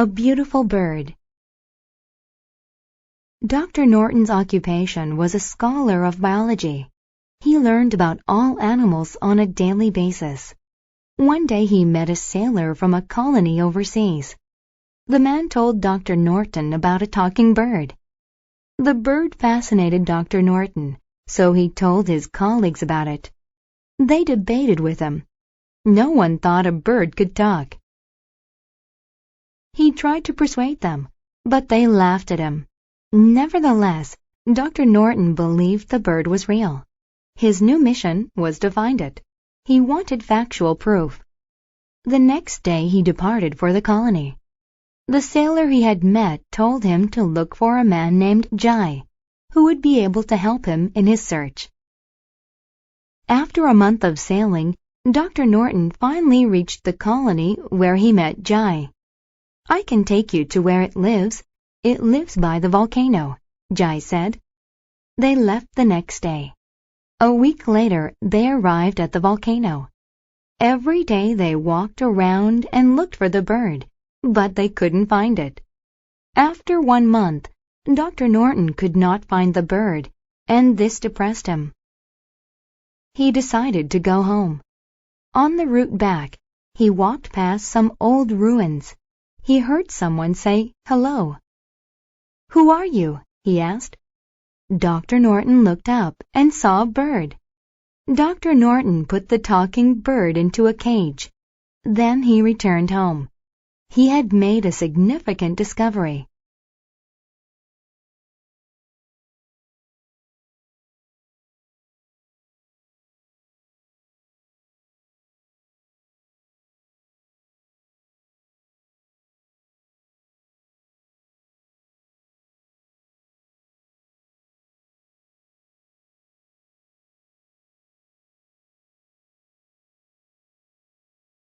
A beautiful bird. Dr. Norton's occupation was a scholar of biology. He learned about all animals on a daily basis. One day he met a sailor from a colony overseas. The man told Dr. Norton about a talking bird. The bird fascinated Dr. Norton, so he told his colleagues about it. They debated with him. No one thought a bird could talk. He tried to persuade them, but they laughed at him. Nevertheless, Dr. Norton believed the bird was real. His new mission was to find it. He wanted factual proof. The next day he departed for the colony. The sailor he had met told him to look for a man named Jai, who would be able to help him in his search. After a month of sailing, Dr. Norton finally reached the colony where he met Jai. "I can take you to where it lives. It lives by the volcano," Jai said. They left the next day. A week later, they arrived at the volcano. Every day they walked around and looked for the bird, but they couldn't find it. After 1 month, Dr. Norton could not find the bird, and this depressed him. He decided to go home. On the route back, he walked past some old ruins. He heard someone say hello. "Who are you?" he asked. Dr. Norton looked up and saw a bird. Dr. Norton put the talking bird into a cage. Then he returned home. He had made a significant discovery.